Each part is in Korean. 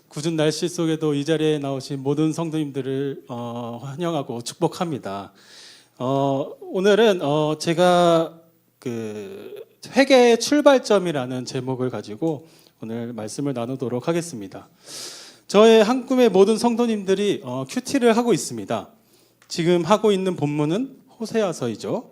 궂은 날씨 속에도 이 자리에 나오신 모든 성도님들을 환영하고 축복합니다. 오늘은 제가 그 회개의 출발점이라는 제목을 가지고 오늘 말씀을 나누도록 하겠습니다. 저의 한 꿈의 모든 성도님들이 큐티를 하고 있습니다. 지금 하고 있는 본문은 호세아서이죠.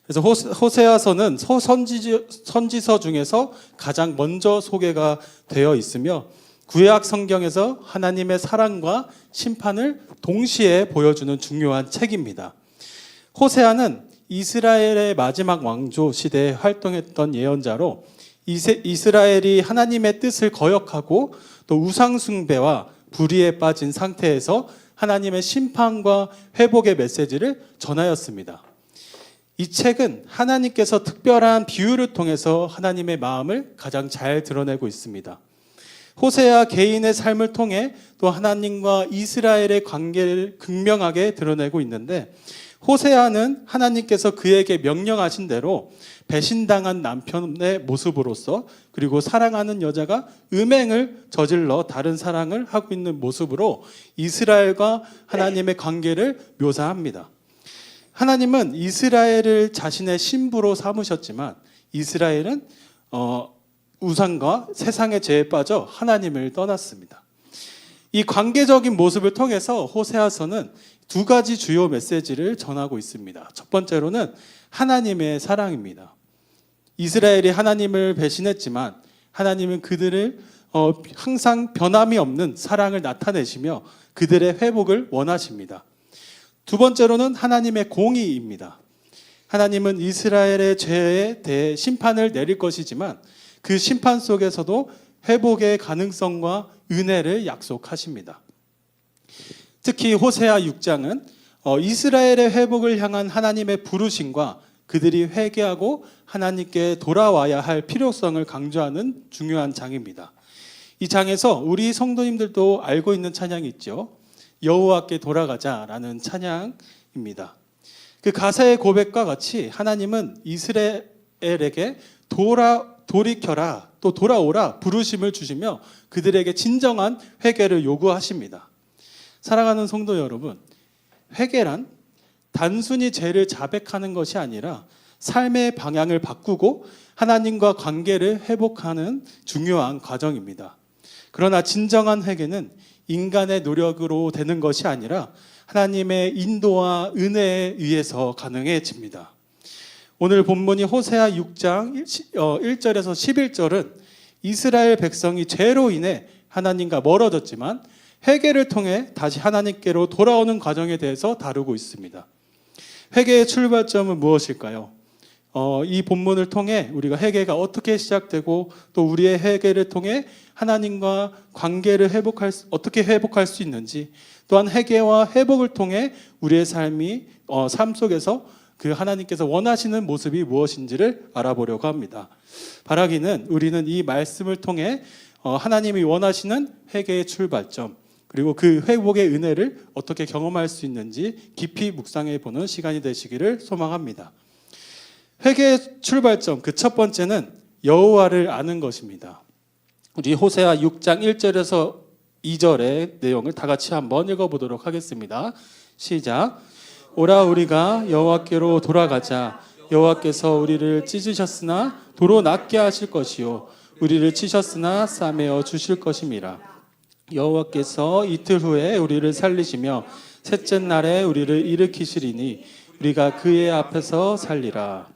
그래서 호세아서는 선지서 중에서 가장 먼저 소개가 되어 있으며 구약 성경에서 하나님의 사랑과 심판을 동시에 보여주는 중요한 책입니다. 호세아는 이스라엘의 마지막 왕조 시대에 활동했던 예언자로 이스라엘이 하나님의 뜻을 거역하고 또 우상 숭배와 불의에 빠진 상태에서 하나님의 심판과 회복의 메시지를 전하였습니다. 이 책은 하나님께서 특별한 비유를 통해서 하나님의 마음을 가장 잘 드러내고 있습니다. 호세아 개인의 삶을 통해 또 하나님과 이스라엘의 관계를 극명하게 드러내고 있는데, 호세아는 하나님께서 그에게 명령하신 대로 배신당한 남편의 모습으로서, 그리고 사랑하는 여자가 음행을 저질러 다른 사랑을 하고 있는 모습으로 이스라엘과 하나님의 관계를 묘사합니다. 하나님은 이스라엘을 자신의 신부로 삼으셨지만 이스라엘은 우상과 세상의 죄에 빠져 하나님을 떠났습니다. 이 관계적인 모습을 통해서 호세아서는 두 가지 주요 메시지를 전하고 있습니다. 첫 번째로는 하나님의 사랑입니다. 이스라엘이 하나님을 배신했지만 하나님은 그들을 항상 변함이 없는 사랑을 나타내시며 그들의 회복을 원하십니다. 두 번째로는 하나님의 공의입니다. 하나님은 이스라엘의 죄에 대해 심판을 내릴 것이지만 그 심판 속에서도 회복의 가능성과 은혜를 약속하십니다. 특히 호세아 6장은 이스라엘의 회복을 향한 하나님의 부르심과 그들이 회개하고 하나님께 돌아와야 할 필요성을 강조하는 중요한 장입니다. 이 장에서 우리 성도님들도 알고 있는 찬양이 있죠. 여호와께 돌아가자라는 찬양입니다. 그 가사의 고백과 같이 하나님은 이스라엘에게 돌이켜라, 또 돌아오라 부르심을 주시며 그들에게 진정한 회개를 요구하십니다. 사랑하는 성도 여러분, 회개란 단순히 죄를 자백하는 것이 아니라 삶의 방향을 바꾸고 하나님과 관계를 회복하는 중요한 과정입니다. 그러나 진정한 회개는 인간의 노력으로 되는 것이 아니라 하나님의 인도와 은혜에 의해서 가능해집니다. 오늘 본문이 호세아 6장 1절에서 11절은 이스라엘 백성이 죄로 인해 하나님과 멀어졌지만 회개를 통해 다시 하나님께로 돌아오는 과정에 대해서 다루고 있습니다. 회개의 출발점은 무엇일까요? 이 본문을 통해 우리가 회개가 어떻게 시작되고 또 우리의 회개를 통해 하나님과 관계를 어떻게 회복할 수 있는지, 또한 회개와 회복을 통해 우리의 삶 속에서 그 하나님께서 원하시는 모습이 무엇인지를 알아보려고 합니다. 바라기는 우리는 이 말씀을 통해 하나님이 원하시는 회개의 출발점, 그리고 그 회복의 은혜를 어떻게 경험할 수 있는지 깊이 묵상해 보는 시간이 되시기를 소망합니다. 회개의 출발점, 그 첫 번째는 여호와를 아는 것입니다. 우리 호세아 6장 1절에서 2절의 내용을 다 같이 한번 읽어보도록 하겠습니다. 시작. 오라 우리가 여호와께로 돌아가자. 여호와께서 우리를 찢으셨으나 도로 낫게 하실 것이요 우리를 치셨으나 싸매어 주실 것임이라. 여호와께서 이틀 후에 우리를 살리시며 셋째 날에 우리를 일으키시리니 우리가 그의 앞에서 살리라.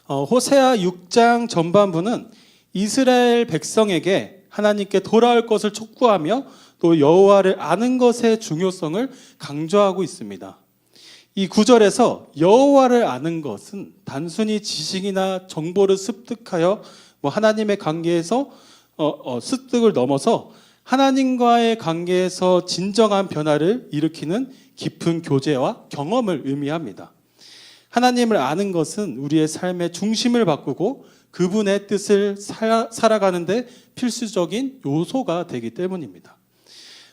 호세아 6장 전반부는 이스라엘 백성에게 하나님께 돌아올 것을 촉구하며 또 여호와를 아는 것의 중요성을 강조하고 있습니다. 이 구절에서 여호와를 아는 것은 단순히 지식이나 정보를 습득하여 하나님의 관계에서 습득을 넘어서 하나님과의 관계에서 진정한 변화를 일으키는 깊은 교제와 경험을 의미합니다. 하나님을 아는 것은 우리의 삶의 중심을 바꾸고 그분의 뜻을 살아가는 데 필수적인 요소가 되기 때문입니다.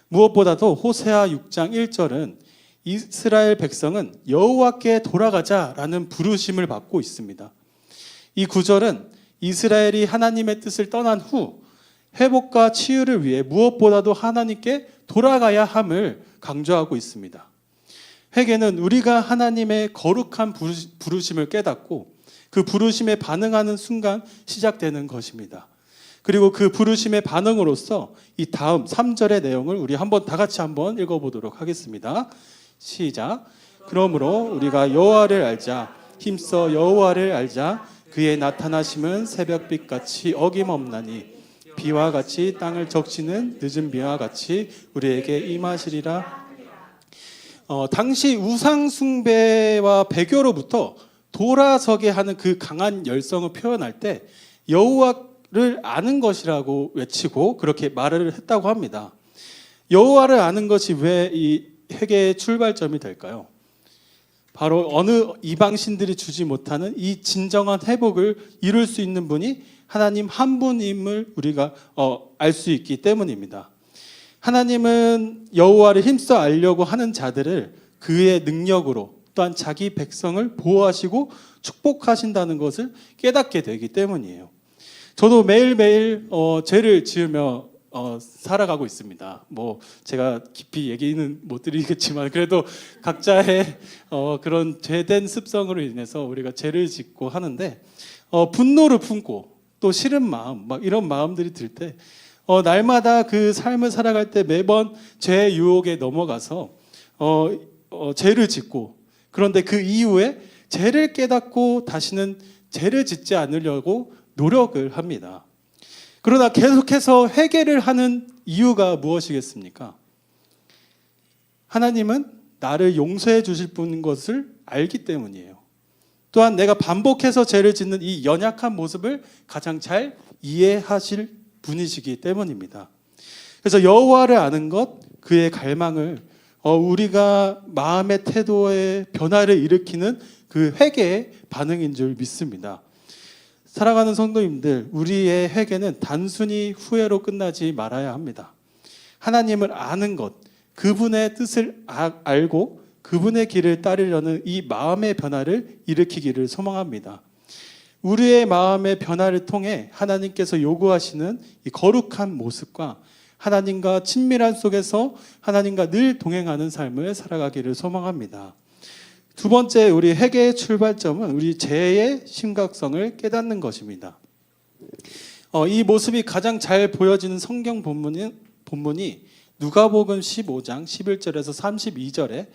무엇보다도 호세아 6장 1절은 이스라엘 백성은 여호와께 돌아가자라는 부르심을 받고 있습니다. 이 구절은 이스라엘이 하나님의 뜻을 떠난 후 회복과 치유를 위해 무엇보다도 하나님께 돌아가야 함을 강조하고 있습니다. 회개는 우리가 하나님의 거룩한 부르심을 깨닫고 그 부르심에 반응하는 순간 시작되는 것입니다. 그리고 그 부르심의 반응으로서 이 다음 3절의 내용을 우리 다 같이 한번 읽어보도록 하겠습니다. 시작. 그러므로 우리가 여호와를 알자. 힘써 여호와를 알자. 그의 나타나심은 새벽빛같이 어김없나니 비와 같이 땅을 적시는 늦은 비와 같이 우리에게 임하시리라. 당시 우상 숭배와 배교로부터 돌아서게 하는 그 강한 열성을 표현할 때 여호와를 아는 것이라고 외치고 그렇게 말을 했다고 합니다. 여호와를 아는 것이 왜 이 회개의 출발점이 될까요? 바로 어느 이방신들이 주지 못하는 이 진정한 회복을 이룰 수 있는 분이 하나님 한 분임을 우리가 알 수 있기 때문입니다. 하나님은 여호와를 힘써 알려고 하는 자들을 그의 능력으로 또한 자기 백성을 보호하시고 축복하신다는 것을 깨닫게 되기 때문이에요. 저도 매일매일 죄를 지으며 살아가고 있습니다. 제가 깊이 얘기는 못 드리겠지만 그래도 각자의 그런 죄된 습성으로 인해서 우리가 죄를 짓고 하는데 분노를 품고 또 싫은 마음 이런 마음들이 들 때 날마다 그 삶을 살아갈 때 매번 죄의 유혹에 넘어가서 죄를 짓고 그런데 그 이후에 죄를 깨닫고 다시는 죄를 짓지 않으려고 노력을 합니다. 그러나 계속해서 회개를 하는 이유가 무엇이겠습니까? 하나님은 나를 용서해 주실 분인 것을 알기 때문이에요. 또한 내가 반복해서 죄를 짓는 이 연약한 모습을 가장 잘 이해하실 분이시기 때문입니다. 그래서 여호와를 아는 것, 그의 갈망을 우리가 마음의 태도의 변화를 일으키는 그 회개의 반응인 줄 믿습니다. 사랑하는 성도님들, 우리의 회개는 단순히 후회로 끝나지 말아야 합니다. 하나님을 아는 것, 그분의 뜻을 알고 그분의 길을 따르려는 이 마음의 변화를 일으키기를 소망합니다. 우리의 마음의 변화를 통해 하나님께서 요구하시는 이 거룩한 모습과 하나님과 친밀한 속에서 하나님과 늘 동행하는 삶을 살아가기를 소망합니다. 두 번째, 우리 회개의 출발점은 우리 죄의 심각성을 깨닫는 것입니다. 이 모습이 가장 잘 보여지는 성경 본문이 누가복음 15장 11절에서 32절에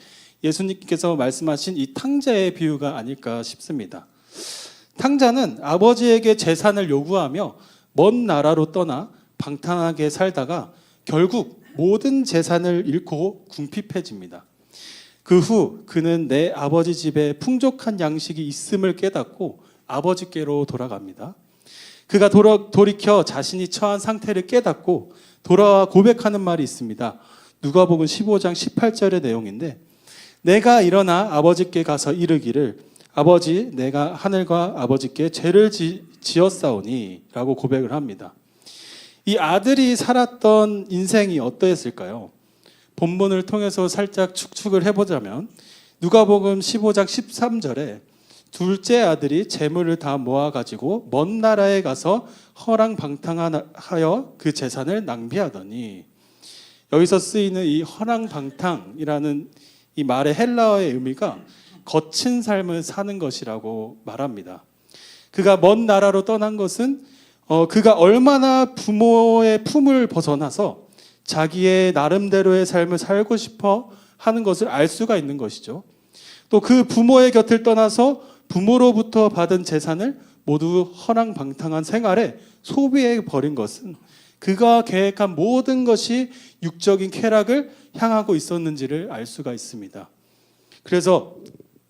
예수님께서 말씀하신 이 탕자의 비유가 아닐까 싶습니다. 탕자는 아버지에게 재산을 요구하며 먼 나라로 떠나 방탕하게 살다가 결국 모든 재산을 잃고 궁핍해집니다. 그 후 그는 내 아버지 집에 풍족한 양식이 있음을 깨닫고 아버지께로 돌아갑니다. 그가 돌이켜 자신이 처한 상태를 깨닫고 돌아와 고백하는 말이 있습니다. 누가복음 15장 18절의 내용인데 내가 일어나 아버지께 가서 이르기를 아버지 내가 하늘과 아버지께 죄를 지었사오니 라고 고백을 합니다. 이 아들이 살았던 인생이 어떠했을까요? 본문을 통해서 살짝 축축을 해보자면 누가복음 15장 13절에 둘째 아들이 재물을 다 모아가지고 먼 나라에 가서 허랑방탕하여 그 재산을 낭비하더니 여기서 쓰이는 이 허랑방탕이라는 이 말의 헬라어의 의미가 거친 삶을 사는 것이라고 말합니다. 그가 먼 나라로 떠난 것은 그가 얼마나 부모의 품을 벗어나서 자기의 나름대로의 삶을 살고 싶어 하는 것을 알 수가 있는 것이죠. 또 그 부모의 곁을 떠나서 부모로부터 받은 재산을 모두 허랑방탕한 생활에 소비해 버린 것은 그가 계획한 모든 것이 육적인 쾌락을 향하고 있었는지를 알 수가 있습니다. 그래서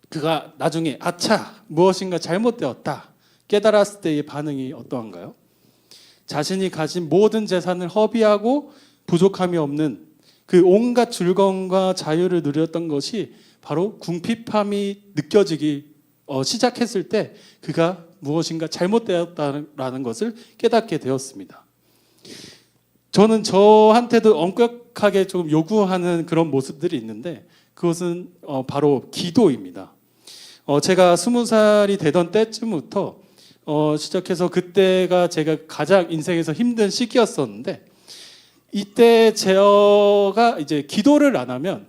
그가 나중에 아차 무엇인가 잘못되었다 깨달았을 때의 반응이 어떠한가요? 자신이 가진 모든 재산을 허비하고 부족함이 없는 그 온갖 즐거움과 자유를 누렸던 것이 바로 궁핍함이 느껴지기 시작했을 때 그가 무엇인가 잘못되었다는 것을 깨닫게 되었습니다. 저는 저한테도 엄격하게 좀 요구하는 그런 모습들이 있는데 그것은 바로 기도입니다. 제가 20살이 되던 때쯤부터 시작해서 그때가 제가 가장 인생에서 힘든 시기였었는데 이때 제가 이제 기도를 안 하면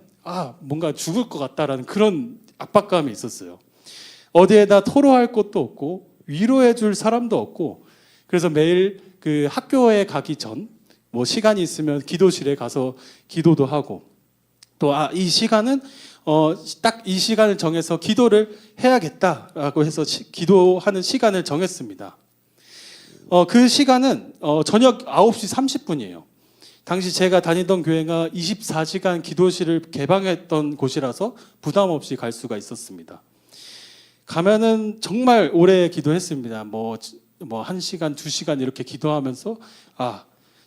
뭔가 죽을 것 같다라는 그런 압박감이 있었어요. 어디에다 토로할 곳도 없고 위로해 줄 사람도 없고 그래서 매일 그 학교에 가기 전 뭐 시간이 있으면 기도실에 가서 기도도 하고 또 이 시간은 딱 이 시간을 정해서 기도를 해야겠다라고 해서 기도하는 시간을 정했습니다. 그 시간은 저녁 9시 30분이에요. 당시 제가 다니던 교회가 24시간 기도실을 개방했던 곳이라서 부담 없이 갈 수가 있었습니다. 가면은 정말 오래 기도했습니다. 뭐 1시간, 2시간 이렇게 기도하면서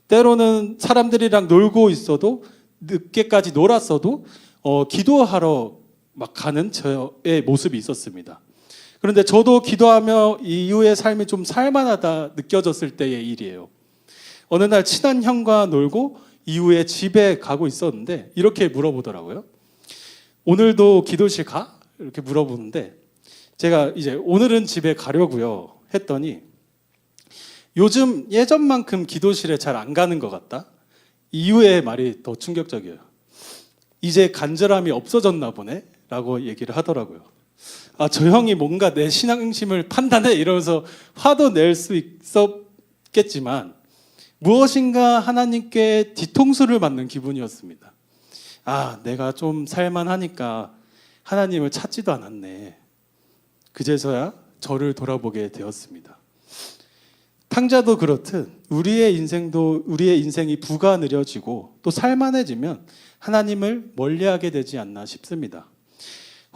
때로는 사람들이랑 놀고 있어도 늦게까지 놀았어도 기도하러 막 가는 저의 모습이 있었습니다. 그런데 저도 기도하며 이후의 삶이 좀 살만하다 느껴졌을 때의 일이에요. 어느 날 친한 형과 놀고 이후에 집에 가고 있었는데 이렇게 물어보더라고요. 오늘도 기도실 가? 이렇게 물어보는데 제가 이제 오늘은 집에 가려고요 했더니 요즘 예전만큼 기도실에 잘 안 가는 것 같다. 이후의 말이 더 충격적이에요. 이제 간절함이 없어졌나 보네 라고 얘기를 하더라고요. 저 형이 뭔가 내 신앙심을 판단해 이러면서 화도 낼 수 있었겠지만 무엇인가 하나님께 뒤통수를 맞는 기분이었습니다. 내가 좀 살만하니까 하나님을 찾지도 않았네. 그제서야 저를 돌아보게 되었습니다. 탕자도 그렇듯 우리의 인생이 부가 느려지고 또 살만해지면 하나님을 멀리하게 되지 않나 싶습니다.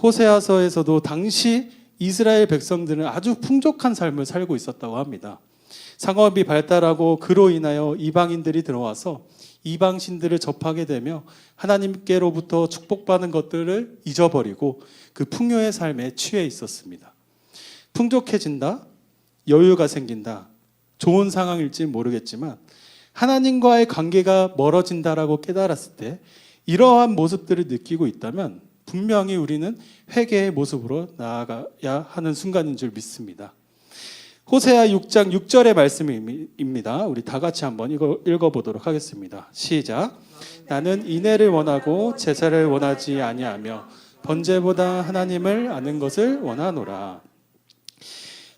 호세아서에서도 당시 이스라엘 백성들은 아주 풍족한 삶을 살고 있었다고 합니다. 상업이 발달하고 그로 인하여 이방인들이 들어와서 이방신들을 접하게 되며 하나님께로부터 축복받는 것들을 잊어버리고 그 풍요의 삶에 취해 있었습니다. 풍족해진다, 여유가 생긴다, 좋은 상황일지 모르겠지만 하나님과의 관계가 멀어진다라고 깨달았을 때 이러한 모습들을 느끼고 있다면 분명히 우리는 회개의 모습으로 나아가야 하는 순간인 줄 믿습니다. 호세아 6장 6절의 말씀입니다. 우리 다 같이 한번 읽어보도록 하겠습니다. 시작. 나는 인애를 원하고 제사를 원하지 아니하며 번제보다 하나님을 아는 것을 원하노라.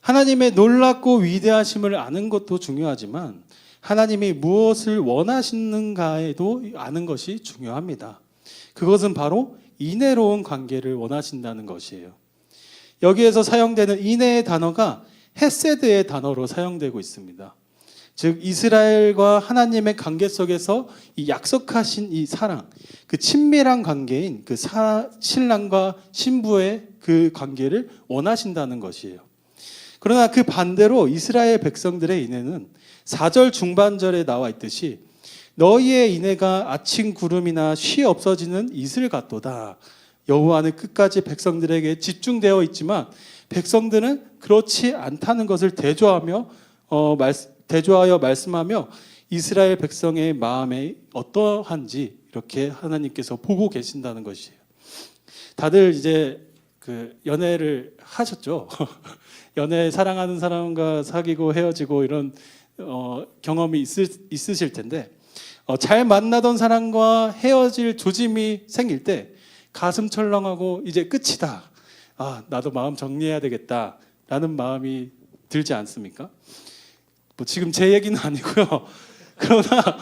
하나님의 놀랍고 위대하심을 아는 것도 중요하지만 하나님이 무엇을 원하시는가에도 아는 것이 중요합니다. 그것은 바로 인애로운 관계를 원하신다는 것이에요. 여기에서 사용되는 인애의 단어가 헤세드의 단어로 사용되고 있습니다. 즉 이스라엘과 하나님의 관계 속에서 이 약속하신 이 사랑, 그 친밀한 관계인 그 신랑과 신부의 그 관계를 원하신다는 것이에요. 그러나 그 반대로 이스라엘 백성들의 인애는 4절 중반절에 나와 있듯이 너희의 인애가 아침 구름이나 쉬 없어지는 이슬 같도다. 여호와는 끝까지 백성들에게 집중되어 있지만 백성들은 그렇지 않다는 것을 대조하여 말씀하며 이스라엘 백성의 마음이 어떠한지 이렇게 하나님께서 보고 계신다는 것이에요. 다들 이제 그 연애를 하셨죠? 연애 사랑하는 사람과 사귀고 헤어지고 이런 경험이 있으실 텐데 잘 만나던 사람과 헤어질 조짐이 생길 때 가슴 철렁하고 이제 끝이다. 나도 마음 정리해야 되겠다라는 마음이 들지 않습니까? 지금 제 얘기는 아니고요. 그러나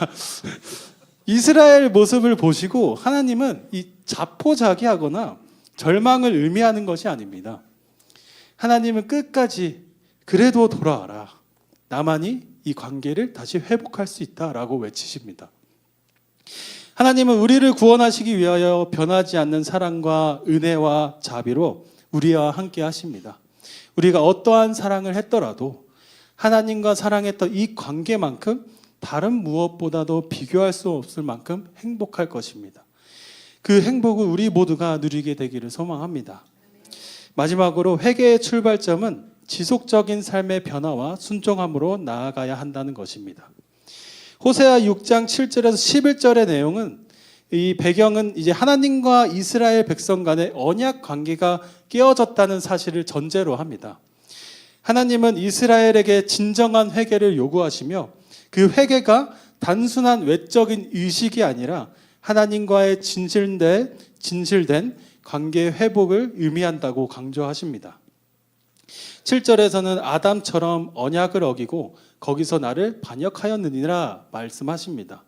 이스라엘 모습을 보시고 하나님은 이 자포자기하거나 절망을 의미하는 것이 아닙니다. 하나님은 끝까지 그래도 돌아와라. 나만이 이 관계를 다시 회복할 수 있다라고 외치십니다. 하나님은 우리를 구원하시기 위하여 변하지 않는 사랑과 은혜와 자비로 우리와 함께 하십니다. 우리가 어떠한 사랑을 했더라도 하나님과 사랑했던 이 관계만큼 다른 무엇보다도 비교할 수 없을 만큼 행복할 것입니다. 그 행복을 우리 모두가 누리게 되기를 소망합니다. 마지막으로 회개의 출발점은 지속적인 삶의 변화와 순종함으로 나아가야 한다는 것입니다. 호세아 6장 7절에서 11절의 내용은 이 배경은 이제 하나님과 이스라엘 백성 간의 언약 관계가 깨어졌다는 사실을 전제로 합니다. 하나님은 이스라엘에게 진정한 회개를 요구하시며 그 회개가 단순한 외적인 의식이 아니라 하나님과의 진실된 관계 회복을 의미한다고 강조하십니다. 7절에서는 아담처럼 언약을 어기고 거기서 나를 반역하였느니라 말씀하십니다.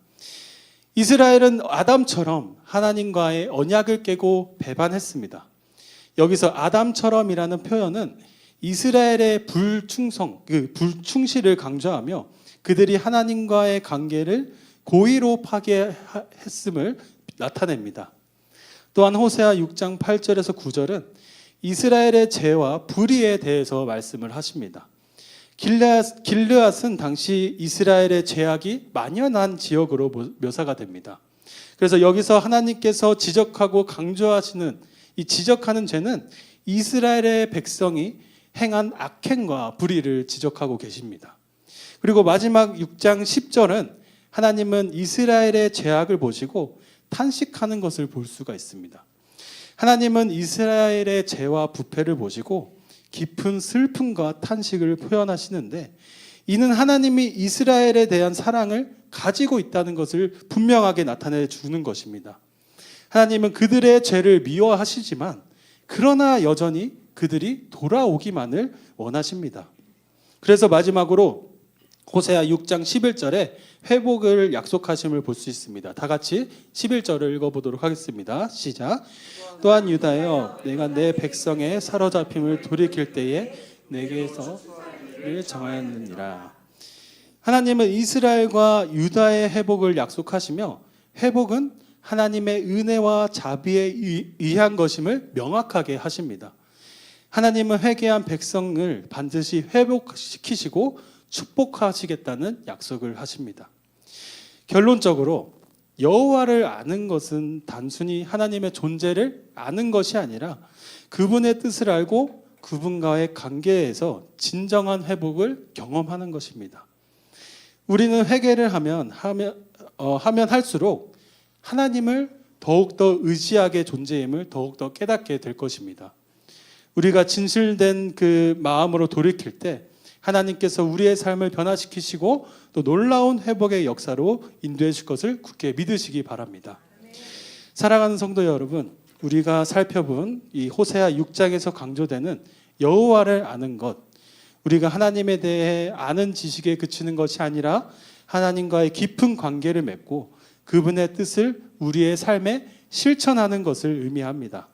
이스라엘은 아담처럼 하나님과의 언약을 깨고 배반했습니다. 여기서 아담처럼이라는 표현은 이스라엘의 불충실을 강조하며 그들이 하나님과의 관계를 고의로 파괴했음을 나타냅니다. 또한 호세아 6장 8절에서 9절은 이스라엘의 죄와 불의에 대해서 말씀을 하십니다. 길르앗은 당시 이스라엘의 죄악이 만연한 지역으로 묘사가 됩니다. 그래서 여기서 하나님께서 지적하고 강조하시는 이 지적하는 죄는 이스라엘의 백성이 행한 악행과 불의를 지적하고 계십니다. 그리고 마지막 6장 10절은 하나님은 이스라엘의 죄악을 보시고 탄식하는 것을 볼 수가 있습니다. 하나님은 이스라엘의 죄와 부패를 보시고 깊은 슬픔과 탄식을 표현하시는데 이는 하나님이 이스라엘에 대한 사랑을 가지고 있다는 것을 분명하게 나타내 주는 것입니다. 하나님은 그들의 죄를 미워하시지만 그러나 여전히 그들이 돌아오기만을 원하십니다. 그래서 마지막으로 호세아 6장 11절에 회복을 약속하심을 볼 수 있습니다. 다 같이 11절을 읽어보도록 하겠습니다. 시작. 또한 유다여 내가 내 백성의 사로잡힘을 돌이킬 때에 내게서 를 정하였느니라. 하나님은 이스라엘과 유다의 회복을 약속하시며 회복은 하나님의 은혜와 자비에 의한 것임을 명확하게 하십니다. 하나님은 회개한 백성을 반드시 회복시키시고 축복하시겠다는 약속을 하십니다. 결론적으로 여호와를 아는 것은 단순히 하나님의 존재를 아는 것이 아니라 그분의 뜻을 알고 그분과의 관계에서 진정한 회복을 경험하는 것입니다. 우리는 회개를 하면 할수록 하나님을 더욱더 의지하게 존재임을 더욱더 깨닫게 될 것입니다. 우리가 진실된 그 마음으로 돌이킬 때 하나님께서 우리의 삶을 변화시키시고 또 놀라운 회복의 역사로 인도해 주실 것을 굳게 믿으시기 바랍니다. 사랑하는 성도 여러분, 우리가 살펴본 이 호세아 6장에서 강조되는 여호와를 아는 것, 우리가 하나님에 대해 아는 지식에 그치는 것이 아니라 하나님과의 깊은 관계를 맺고 그분의 뜻을 우리의 삶에 실천하는 것을 의미합니다.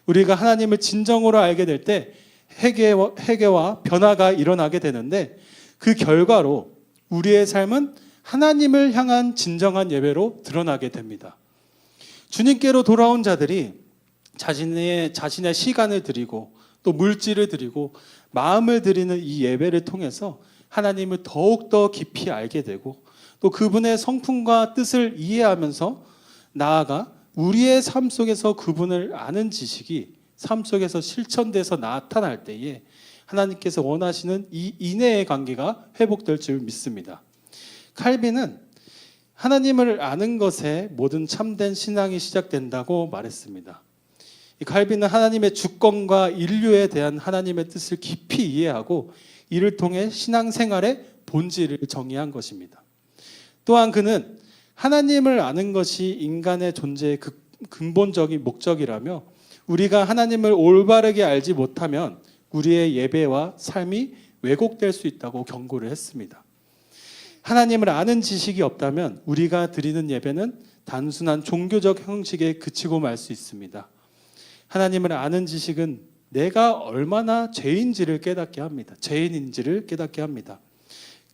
우리가 하나님을 진정으로 알게 될 때 회개와 변화가 일어나게 되는데 그 결과로 우리의 삶은 하나님을 향한 진정한 예배로 드러나게 됩니다. 주님께로 돌아온 자들이 자신의 시간을 드리고 또 물질을 드리고 마음을 드리는 이 예배를 통해서 하나님을 더욱더 깊이 알게 되고 또 그분의 성품과 뜻을 이해하면서 나아가 우리의 삶 속에서 그분을 아는 지식이 삶 속에서 실천돼서 나타날 때에 하나님께서 원하시는 이 인애의 관계가 회복될 줄 믿습니다. 칼빈은 하나님을 아는 것에 모든 참된 신앙이 시작된다고 말했습니다. 이 칼빈은 하나님의 주권과 인류에 대한 하나님의 뜻을 깊이 이해하고 이를 통해 신앙생활의 본질을 정의한 것입니다. 또한 그는 하나님을 아는 것이 인간의 존재의 근본적인 목적이라며 우리가 하나님을 올바르게 알지 못하면 우리의 예배와 삶이 왜곡될 수 있다고 경고를 했습니다. 하나님을 아는 지식이 없다면 우리가 드리는 예배는 단순한 종교적 형식에 그치고 말 수 있습니다. 하나님을 아는 지식은 내가 얼마나 죄인인지를 깨닫게 합니다.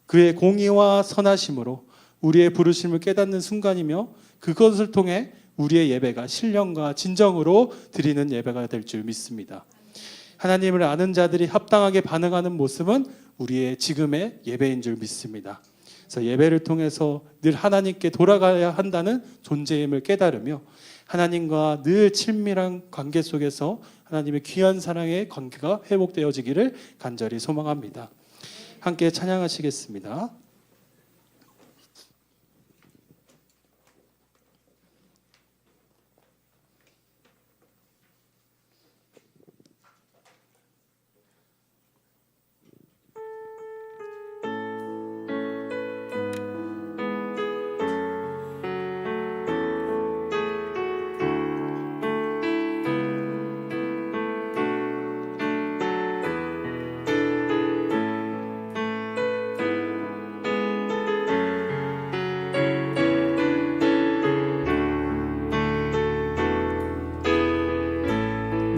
그의 공의와 선하심으로 우리의 부르심을 깨닫는 순간이며 그것을 통해 우리의 예배가 신령과 진정으로 드리는 예배가 될 줄 믿습니다. 하나님을 아는 자들이 합당하게 반응하는 모습은 우리의 지금의 예배인 줄 믿습니다. 그래서 예배를 통해서 늘 하나님께 돌아가야 한다는 존재임을 깨달으며 하나님과 늘 친밀한 관계 속에서 하나님의 귀한 사랑의 관계가 회복되어지기를 간절히 소망합니다. 함께 찬양하시겠습니다.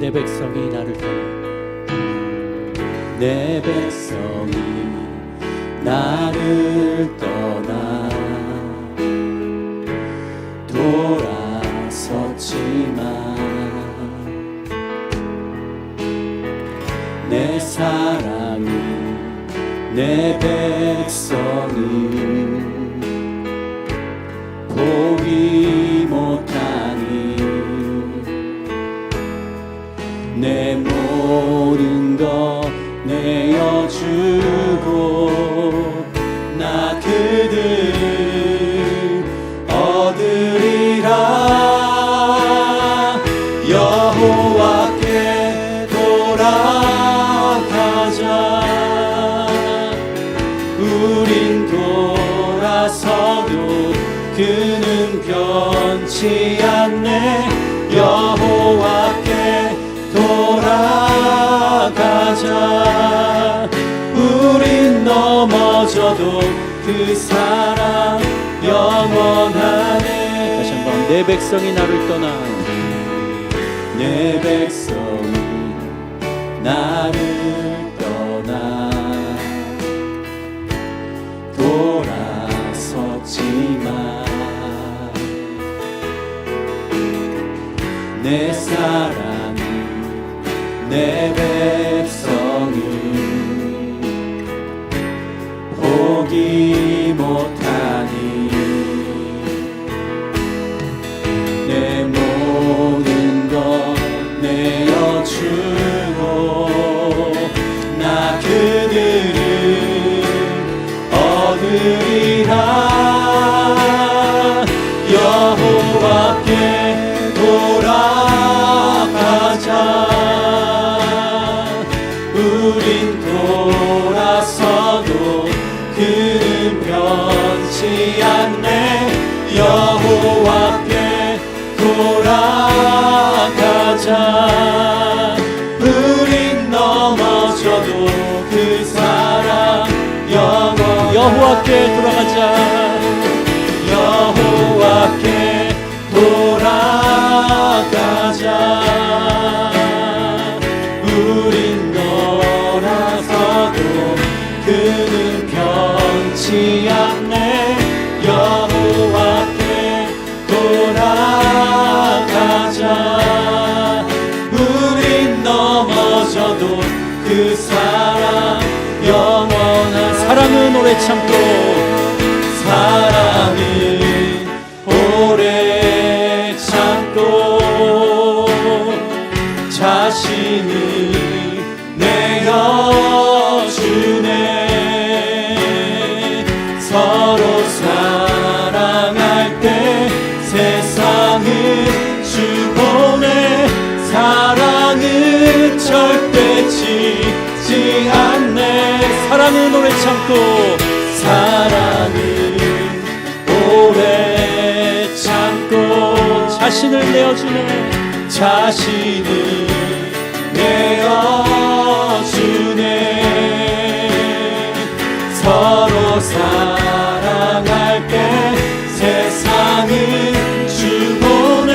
내 백성이 나를 떠나 내 백성이 나를 떠나 돌아섰지만 내 사랑이 내 백성이 포기 못하니 내 모든 것 내어주고 나 그들 얻으리라 여호와께 돌아가자 우린 돌아서도 그는 변치 않네 여호와께 돌아가자 우린 넘어져도 그 사랑 영원하네 다시 한번 내 백성이 나를 떠나 내 백성이 나를 떠나 돌아섰지만 내 사랑이 내 백성이 포기 못하니 내 모든 것 내어주고 나 그들을 얻으리라 여호와께 돌아가자 우린 돌아서도 그는 변치 않네 여호와께 돌아가자 우린 넘어져도 그 사랑 영원 여호와께 돌아가자 여호와께 돌아가자 우린 돌아서도 그는 변치 않네 여호와께 돌아가자 우린 넘어져도 그 사랑 영원한 사랑은 오래 참고 사랑은 오래 참고 자신을 내어주네 서로 사랑할 때 세상은 주보내 사랑은 절대 지지 않네 사랑은 오래 참고 사랑은 오래 참고 자신을 내어주네 자신을 내어주네 서로 사랑할 때 세상은 주보내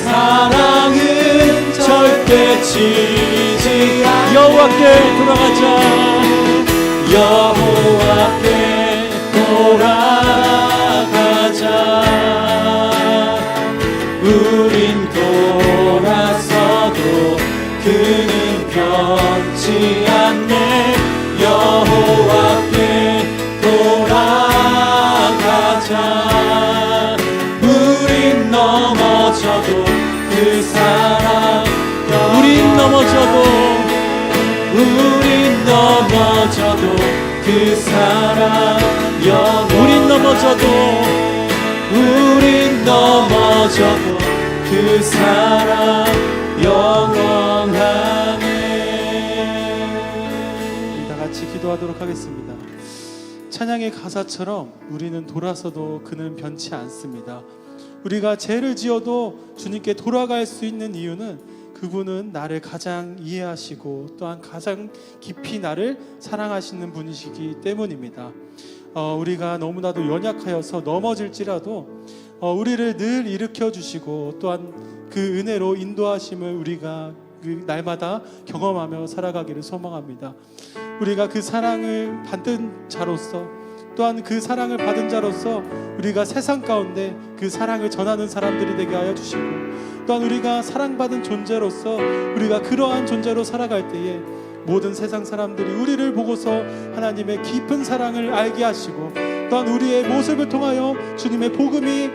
사랑은 절대 지지 않네 여호와께 돌아가자 여호와께 돌아가자 우린 돌아서도 그는 변치 않네 여호와께 돌아가자 우린 넘어져도 그 사랑 우린 넘어져도 그 사랑 우린 넘어져도 그 사랑 영원하네 다 같이 기도하도록 하겠습니다. 찬양의 가사처럼 우리는 돌아서도 그는 변치 않습니다. 우리가 죄를 지어도 주님께 돌아갈 수 있는 이유는 그분은 나를 가장 이해하시고 또한 가장 깊이 나를 사랑하시는 분이시기 때문입니다. 우리가 너무나도 연약하여서 넘어질지라도 우리를 늘 일으켜 주시고 또한 그 은혜로 인도하심을 우리가 그 날마다 경험하며 살아가기를 소망합니다. 우리가 그 사랑을 받은 자로서, 또한 그 사랑을 받은 자로서 우리가 세상 가운데 그 사랑을 전하는 사람들이 되게 하여 주시고, 또한 우리가 사랑받은 존재로서 우리가 그러한 존재로 살아갈 때에 모든 세상 사람들이 우리를 보고서 하나님의 깊은 사랑을 알게 하시고, 또한 우리의 모습을 통하여 주님의 복음이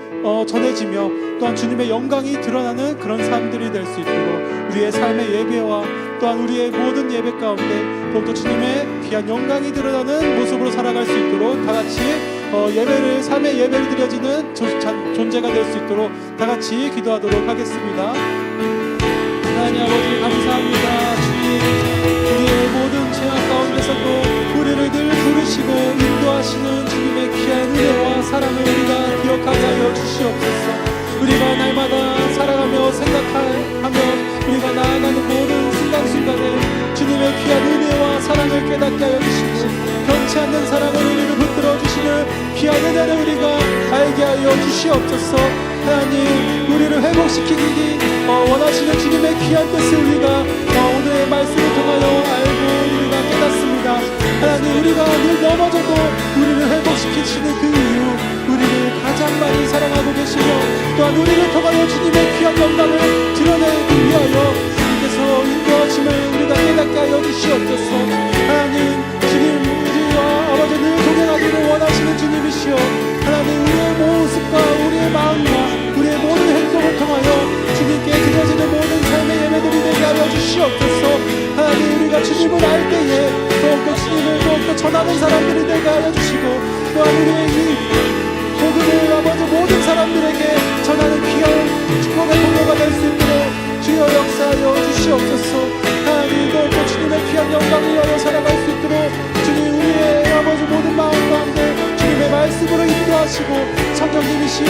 전해지며 또한 주님의 영광이 드러나는 그런 삶들이 될 수 있도록 우리의 삶의 예배와 또한 우리의 모든 예배 가운데 더욱더 주님의 귀한 영광이 드러나는 모습으로 살아갈 수 있도록 다 같이 예배를, 삶의 예배를 드려지는 존재가 될 수 있도록 다 같이 기도하도록 하겠습니다. 하나님 아버지 감사합니다. 주님, 우리의 모든 죄악 가운데서도 우리를 늘 부르시고 인도하시는 주님의 귀한 은혜와 사랑을 우리가 기억하게 하여 주시옵소서. 우리가 날마다 살아가며 생각하며 우리가 나아가는 모든 순간순간에 주님의 귀한 은혜와 사랑을 깨닫게 하여 주시고, 변치 않는 사랑을 우리를 붙들어 주시는 귀한 은혜를 우리가 알게 하여 주시옵소서. 하나님, 우리를 회복시키기 원하시는 주님의 귀한 뜻을 우리가 오늘의 말씀을 통하여 알고 우리가 깨닫습니다. 하나님, 우리가 늘 넘어져도 우리를 회복시키시는 그 이유, 우리를 가장 많이 사랑하고 계시며 또한 우리를 통하여 주님의 귀한 영광을 드러내기 위하여 주님께서 인도하심을 우리가 깨닫게 하여 주시옵소서. 하나님, 주님, 우리와 아버지 늘 동행하기를 원하시는 주님이시여, 하나님, 우리의 모습과 우리의 마음과 우리의 모든 행동을 통하여 주님께 드려지는 모든 삶의 예배들이 되게 하여 주시옵소서. 하나님, 우리가 주님을 알 때에 더욱더 주님을 더욱더 전하는 사람들이 되게 하여 주시고, 또한 우리의 이 복음을 아버지 모든 사람들에게 전하는 귀한 축복의 통로가 될 수 있도록 주여 역사하여 주시옵소서. 하나님, 더욱더 주님의 귀한 영광을 위하여 살아갈 수 있도록 주님, 우리의 아버지 모든 마음 가운데 주님의 말씀으로 인도하시고 성령님이시여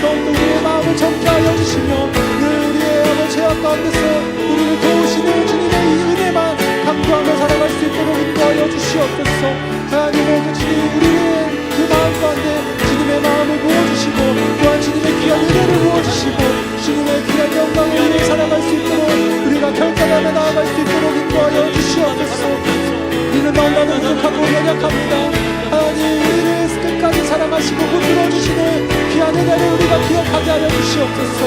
더욱더 우리의 마음을 정케하여 주시며 늘 우리의 아버지 죄악 가운데서 우리를 도우시는 주님의 이 은혜만 강구하며 살아갈 수 있도록 인도하여 주시옵소서. 하나님, 모두 주님, 우리의 그 마음 가운데 주님의 마음을 부어주시고 또한 주님의 귀한 은혜를 부어주시고 주님의 귀한 영광을 위해 살아갈 수 있도록 우리가 결단하며 나아갈 수 있도록 인도하여 주시옵소서. 우리는 너무나도 부족하고 연약합니다. 하나님, 우리를 끝까지 사랑하시고 붙들어주시는 귀한 은혜를 우리가 기억하게 하여 주시옵소서.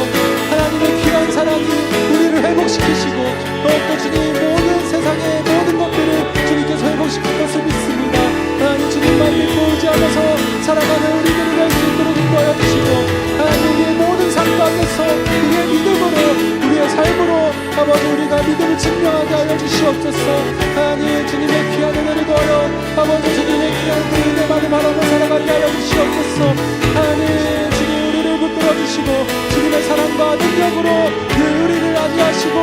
하나님의 귀한 사랑이 우리를 회복시키시고 더욱더 주님 모든 세상의 모든 것들을 주님께서 회복시킬 것을 믿습니다. 하나님, 주님만 믿고 의지하면서 살아가는 우리들이 될 수 있도록 인도하여 주시고, 하나님, 우리의 모든 삶 가운데서 우리의 믿음으로 우리의 삶으로 아버지 우리가 믿음을 증명하게 하여 주시옵소서. 하나님, 주님의 귀한 은혜를 더하여 아버지 주님의 귀한 그 은혜만을 바라며 살아가게 하여 주시옵소서. 하나님, 주님 우리를 붙들어 주시고 주님의 사랑과 능력으로 늘 우리를 안위하시고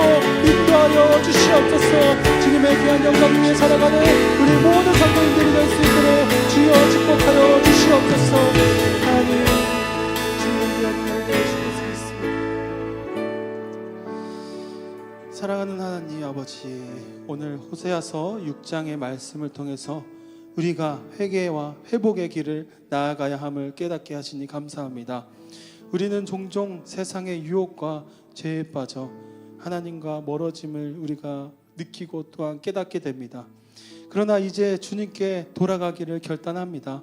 인도하여 주시옵소서. 주님의 귀한 영광 위에 살아가는 우리 모든 성도님들이 될 수 있도록 주여 축복하여 주시옵소서. 하나님, 주님의 귀한 은혜를 되시는 것을 믿습니다. 사랑하는 하나님 아버지, 오늘 호세아서 6장의 말씀을 통해서 우리가 회개와 회복의 길을 나아가야 함을 깨닫게 하시니 감사합니다. 우리는 종종 세상의 유혹과 죄에 빠져 하나님과 멀어짐을 우리가 느끼고 또한 깨닫게 됩니다. 그러나 이제 주님께 돌아가기를 결단합니다.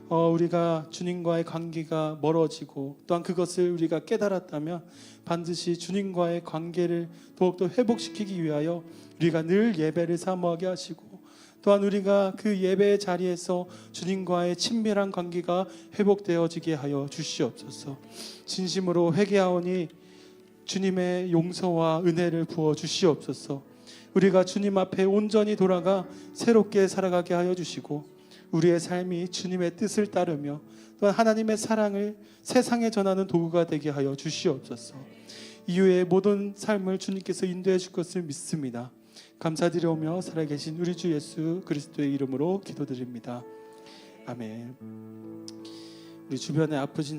우리가 주님과의 관계가 멀어지고 또한 그것을 우리가 깨달았다면 반드시 주님과의 관계를 더욱더 회복시키기 위하여 우리가 늘 예배를 사모하게 하시고 또한 우리가 그 예배의 자리에서 주님과의 친밀한 관계가 회복되어지게 하여 주시옵소서. 진심으로 회개하오니 주님의 용서와 은혜를 부어 주시옵소서. 우리가 주님 앞에 온전히 돌아가 새롭게 살아가게 하여 주시고 우리의 삶이 주님의 뜻을 따르며 또한 하나님의 사랑을 세상에 전하는 도구가 되게 하여 주시옵소서. 이후의 모든 삶을 주님께서 인도해 줄 것을 믿습니다. 감사드리오며 살아계신 우리 주 예수 그리스도의 이름으로 기도드립니다. 아멘. 우리 주변에 아프신